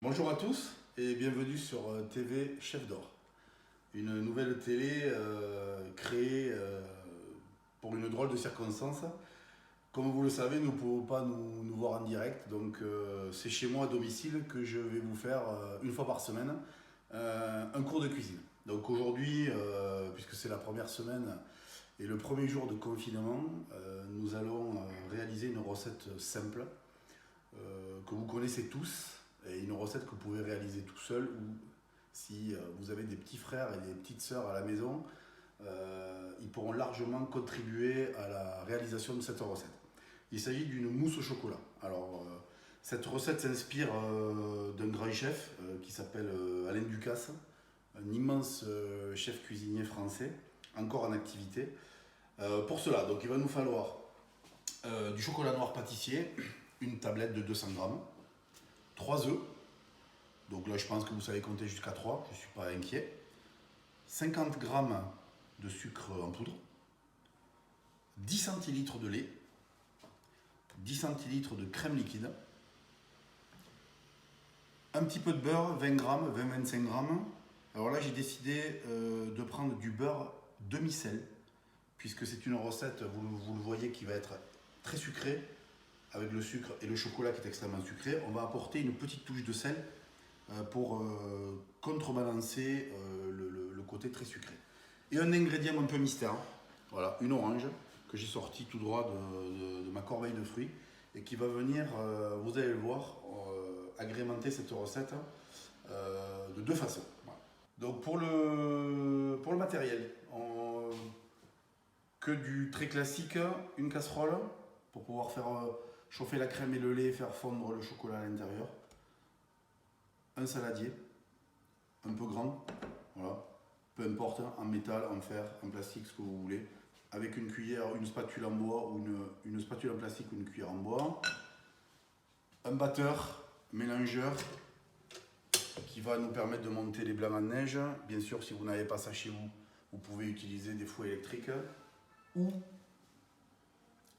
Bonjour à tous et bienvenue sur TV Chef d'Or, une nouvelle télé créée pour une drôle de circonstance. Comme vous le savez, nous ne pouvons pas nous voir en direct, donc c'est chez moi à domicile que je vais vous faire une fois par semaine un cours de cuisine. Donc aujourd'hui, puisque c'est la première semaine et le premier jour de confinement, nous allons réaliser une recette simple que vous connaissez tous et une recette que vous pouvez réaliser tout seul ou si vous avez des petits frères et des petites sœurs à la maison, ils pourront largement contribuer à la réalisation de cette recette. Il s'agit d'une mousse au chocolat. Alors, cette recette s'inspire d'un grand chef qui s'appelle Alain Ducasse, un immense chef cuisinier français, encore en activité. Pour cela, donc, il va nous falloir du chocolat noir pâtissier, une tablette de 200 grammes, 3 œufs, donc là je pense que vous savez compter jusqu'à 3, je ne suis pas inquiet, 50 grammes de sucre en poudre, 10 centilitres de lait, 10 centilitres de crème liquide, un petit peu de beurre, 20 grammes, 20-25 grammes. Alors là j'ai décidé de prendre du beurre demi-sel, puisque c'est une recette, vous le voyez, qui va être très sucrée, avec le sucre et le chocolat qui est extrêmement sucré. On va apporter une petite touche de sel pour contrebalancer le côté très sucré. Et un ingrédient un peu mystère, voilà, une orange que j'ai sortie tout droit de ma corbeille de fruits et qui va venir, vous allez le voir, agrémenter cette recette de deux façons. Voilà. Donc pour le matériel, que du très classique, une casserole pour pouvoir faire chauffer la crème et le lait et faire fondre le chocolat à l'intérieur. Un saladier, un peu grand, voilà, peu importe, en métal, en fer, en plastique, ce que vous voulez, avec une cuillère, une spatule en bois ou une spatule en plastique ou une cuillère en bois. Un batteur, mélangeur, qui va nous permettre de monter les blancs en neige. Bien sûr, si vous n'avez pas ça chez vous, vous pouvez utiliser des fouets électriques ou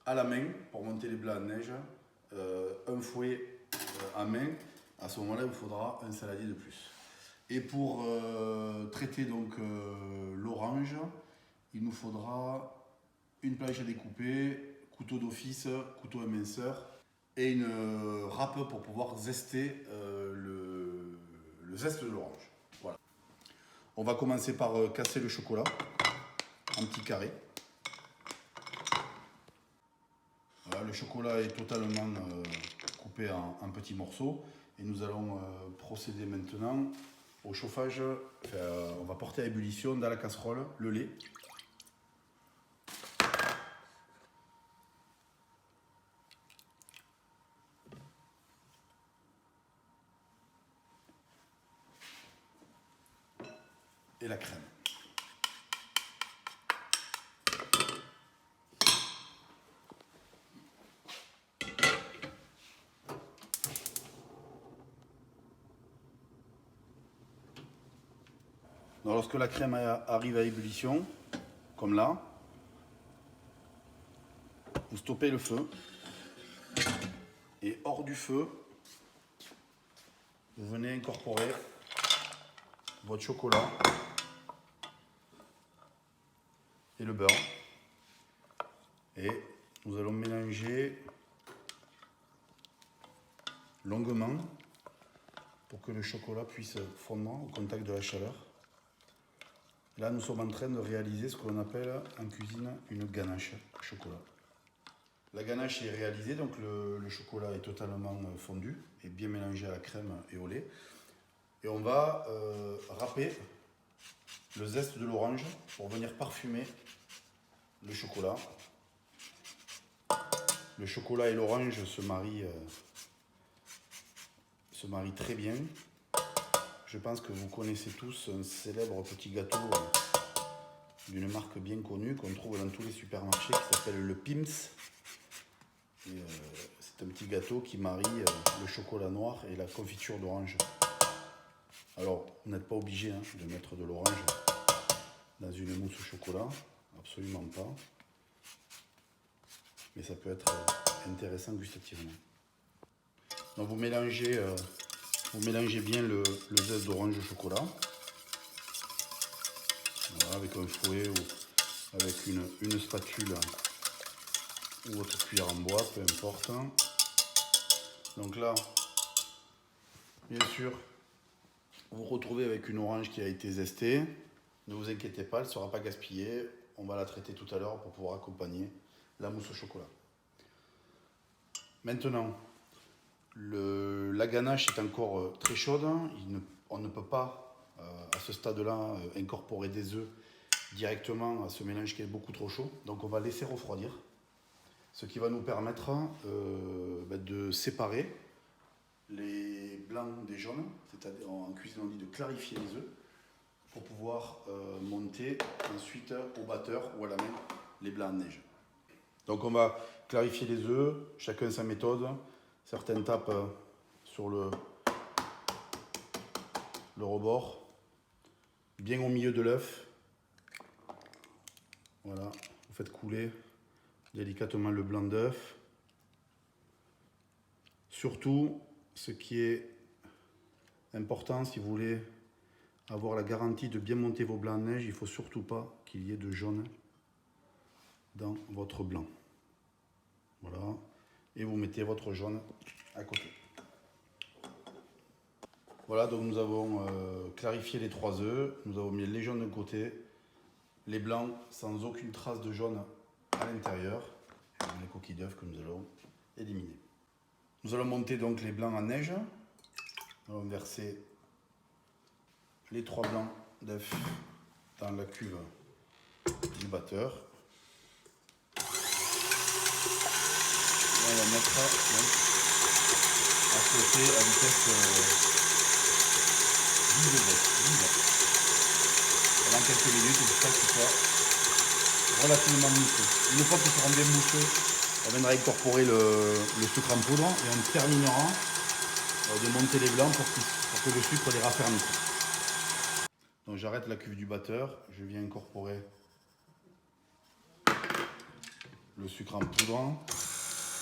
à la main pour monter les blancs en neige, un fouet à main. À ce moment-là, il vous faudra un saladier de plus. Et pour traiter donc l'orange, il nous faudra une planche à découper, couteau d'office, couteau éminceur et une râpe pour pouvoir zester le zeste de l'orange. Voilà. On va commencer par casser le chocolat en petits carrés. Voilà, le chocolat est totalement coupé en petits morceaux et nous allons procéder maintenant au chauffage. On va porter à ébullition dans la casserole le lait. Et la crème. Donc, lorsque la crème arrive à ébullition, comme là, vous stoppez le feu et hors du feu, vous venez incorporer votre chocolat et le beurre et nous allons mélanger longuement pour que le chocolat puisse fondre au contact de la chaleur. Là, nous sommes en train de réaliser ce que l'on appelle en cuisine une ganache chocolat. La ganache est réalisée, donc le chocolat est totalement fondu et bien mélangé à la crème et au lait. Et on va râper le zeste de l'orange pour venir parfumer le chocolat. Le chocolat et l'orange se marient très bien. Je pense que vous connaissez tous un célèbre petit gâteau d'une marque bien connue qu'on trouve dans tous les supermarchés qui s'appelle le Pim's. C'est un petit gâteau qui marie le chocolat noir et la confiture d'orange. Alors, vous n'êtes pas obligé de mettre de l'orange dans une mousse au chocolat, absolument pas. Mais ça peut être intéressant gustativement. Donc vous mélangez Vous mélangez bien le zeste d'orange au chocolat. Voilà, avec un fouet ou avec une spatule ou votre cuillère en bois, peu importe. Donc là, bien sûr, vous vous retrouvez avec une orange qui a été zestée. Ne vous inquiétez pas, elle ne sera pas gaspillée. On va la traiter tout à l'heure pour pouvoir accompagner la mousse au chocolat. Maintenant, la ganache est encore très chaude. On ne peut pas, à ce stade-là, incorporer des œufs directement à ce mélange qui est beaucoup trop chaud. Donc on va laisser refroidir, ce qui va nous permettre de séparer les blancs des jaunes, c'est-à-dire en cuisine on dit de clarifier les œufs pour pouvoir monter ensuite au batteur ou à la main les blancs en neige. Donc on va clarifier les œufs, chacun sa méthode. Certains tapent sur le rebord, bien au milieu de l'œuf. Voilà, vous faites couler délicatement le blanc d'œuf. Surtout, ce qui est important, si vous voulez avoir la garantie de bien monter vos blancs en neige, il ne faut surtout pas qu'il y ait de jaune dans votre blanc. Voilà, et vous mettez votre jaune à côté. Voilà, donc nous avons clarifié les 3 œufs, nous avons mis les jaunes de côté, les blancs sans aucune trace de jaune à l'intérieur, les coquilles d'œufs que nous allons éliminer. Nous allons monter donc les blancs en neige. Nous allons verser les 3 blancs d'œufs dans la cuve du batteur. Et on va mettre donc, à côté à vitesse 10 degrés. Pendant quelques minutes jusqu'à ce qu'il soit relativement mousseux. Une fois qu'ils seront bien mousseux, on viendra incorporer le sucre en poudre et on terminera de monter les blancs pour que le sucre les raffermisse. Donc j'arrête la cuve du batteur, je viens incorporer le sucre en poudre.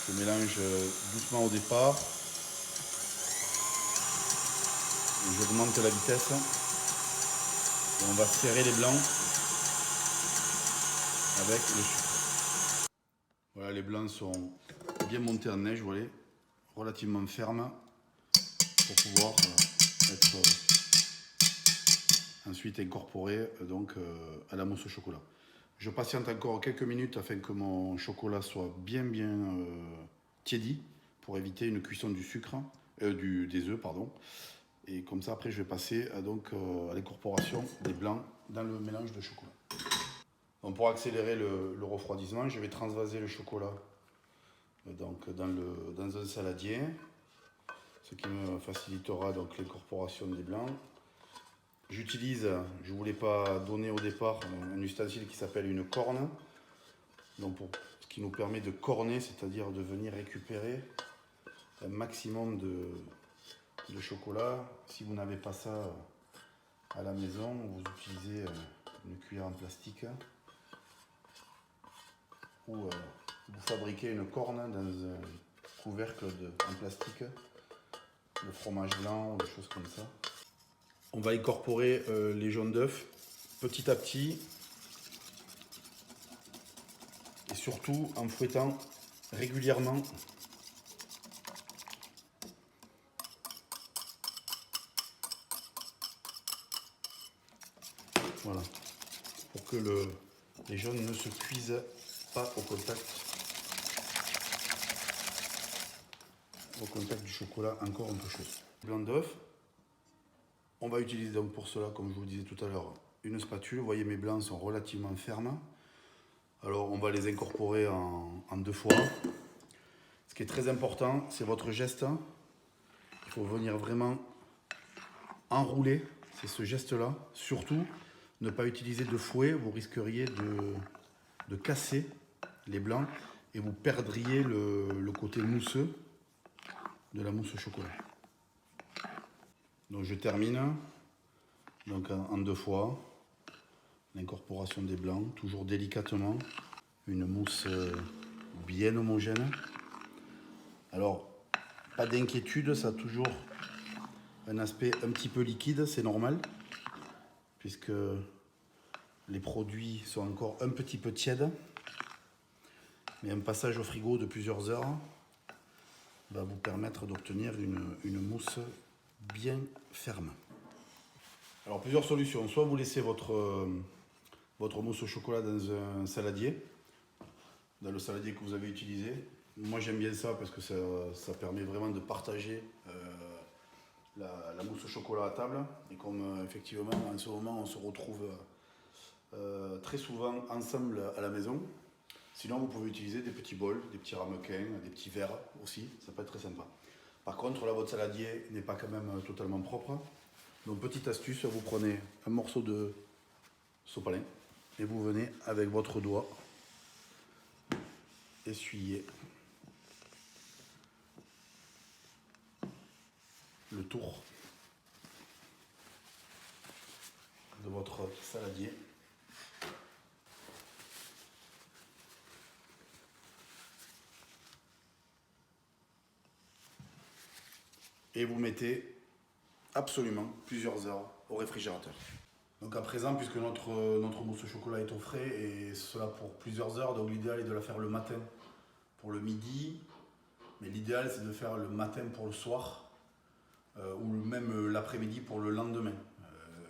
Je mélange doucement au départ. J'augmente la vitesse. Et on va serrer les blancs avec le sucre. Voilà, les blancs sont bien montés en neige, vous voyez, relativement fermes pour pouvoir être ensuite incorporés donc, à la mousse au chocolat. Je patiente encore quelques minutes afin que mon chocolat soit bien tiédi pour éviter une cuisson du sucre, des œufs, pardon. Et comme ça, après, je vais passer à l'incorporation des blancs dans le mélange de chocolat. Donc, pour accélérer le refroidissement, je vais transvaser le chocolat donc, dans un saladier, ce qui me facilitera donc l'incorporation des blancs. J'utilise, je ne voulais pas donner au départ, un ustensile qui s'appelle une corne, donc ce qui nous permet de corner, c'est-à-dire de venir récupérer un maximum de chocolat. Si vous n'avez pas ça à la maison, vous utilisez une cuillère en plastique ou vous fabriquez une corne dans un couvercle en plastique, le fromage blanc ou des choses comme ça. On va incorporer les jaunes d'œufs petit à petit et surtout en fouettant régulièrement. Voilà, pour que les jaunes ne se cuisent pas au contact du chocolat encore un peu chaud. Blanc d'œuf. On va utiliser donc pour cela, comme je vous disais tout à l'heure, une spatule. Vous voyez, mes blancs sont relativement fermes. Alors on va les incorporer en 2 fois. Ce qui est très important, c'est votre geste. Il faut venir vraiment enrouler, c'est ce geste-là. Surtout, ne pas utiliser de fouet, vous risqueriez de casser les blancs et vous perdriez le côté mousseux de la mousse au chocolat. Donc je termine donc en 2 fois l'incorporation des blancs, toujours délicatement, une mousse bien homogène. Alors pas d'inquiétude, ça a toujours un aspect un petit peu liquide, c'est normal, puisque les produits sont encore un petit peu tièdes. Mais un passage au frigo de plusieurs heures va vous permettre d'obtenir une mousse bien ferme. Alors plusieurs solutions, soit vous laissez votre mousse au chocolat dans un saladier, dans le saladier que vous avez utilisé. Moi j'aime bien ça parce que ça permet vraiment de partager la mousse au chocolat à table. Et comme effectivement en ce moment on se retrouve très souvent ensemble à la maison, sinon vous pouvez utiliser des petits bols, des petits ramequins, des petits verres aussi, ça peut être très sympa. Par contre là votre saladier n'est pas quand même totalement propre. Donc petite astuce, vous prenez un morceau de sopalin et vous venez avec votre doigt essuyer le tour de votre saladier. Et vous mettez absolument plusieurs heures au réfrigérateur. Donc à présent, puisque notre mousse au chocolat est au frais, et cela pour plusieurs heures, donc l'idéal est de la faire le matin pour le midi, mais l'idéal c'est de faire le matin pour le soir, ou même l'après-midi pour le lendemain.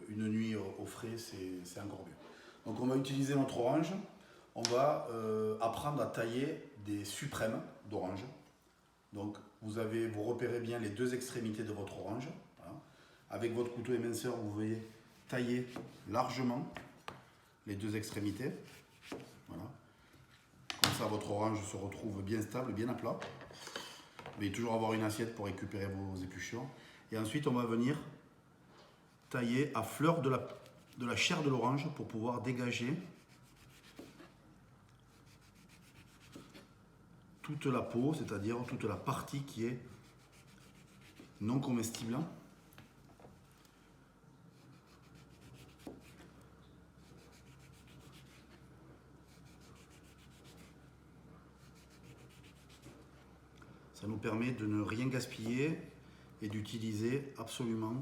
Une nuit au frais, c'est encore mieux. Donc on va utiliser notre orange, on va apprendre à tailler des suprêmes d'orange. Donc vous repérez bien les deux extrémités de votre orange. Voilà. Avec votre couteau éminceur, vous voyez tailler largement les deux extrémités. Voilà. Comme ça, votre orange se retrouve bien stable, bien à plat. Vous allez toujours avoir une assiette pour récupérer vos épluchures. Et ensuite, on va venir tailler à fleur de la chair de l'orange pour pouvoir dégager toute la peau, c'est-à-dire toute la partie qui est non comestible. Ça nous permet de ne rien gaspiller et d'utiliser absolument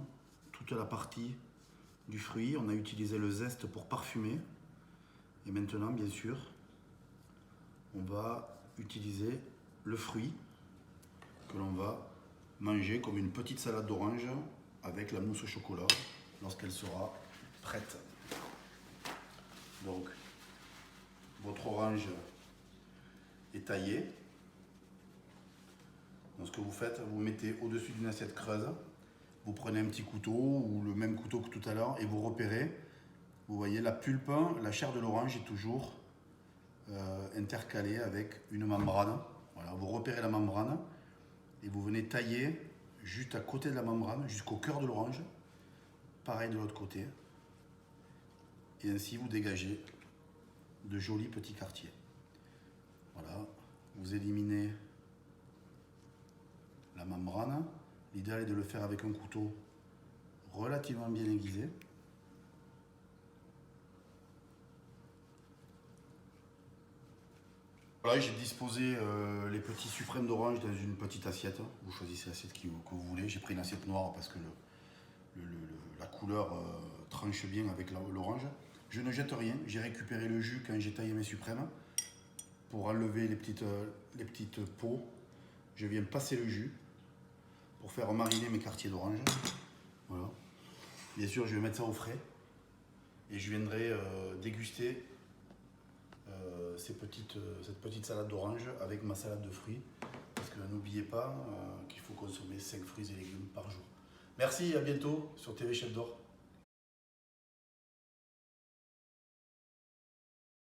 toute la partie du fruit. On a utilisé le zeste pour parfumer. Et maintenant, bien sûr, on va utiliser le fruit que l'on va manger comme une petite salade d'orange avec la mousse au chocolat lorsqu'elle sera prête. Donc, votre orange est taillée. Donc ce que vous faites, vous mettez au-dessus d'une assiette creuse, vous prenez un petit couteau ou le même couteau que tout à l'heure et vous repérez, vous voyez la pulpe, la chair de l'orange est toujours intercalée avec une membrane. Voilà, vous repérez la membrane et vous venez tailler juste à côté de la membrane jusqu'au cœur de l'orange. Pareil de l'autre côté. Et ainsi vous dégagez de jolis petits quartiers. Voilà, vous éliminez la membrane. L'idéal est de le faire avec un couteau relativement bien aiguisé. Voilà, j'ai disposé les petits suprêmes d'orange dans une petite assiette. Vous choisissez l'assiette que vous voulez. J'ai pris une assiette noire parce que la couleur tranche bien avec l'orange. Je ne jette rien. J'ai récupéré le jus quand j'ai taillé mes suprêmes pour enlever les petites peaux. Je viens passer le jus pour faire mariner mes quartiers d'orange. Voilà. Bien sûr, je vais mettre ça au frais et je viendrai déguster cette petite salade d'orange avec ma salade de fruits. Parce que n'oubliez pas qu'il faut consommer 5 fruits et légumes par jour. Merci, à bientôt sur TV Chef d'Or.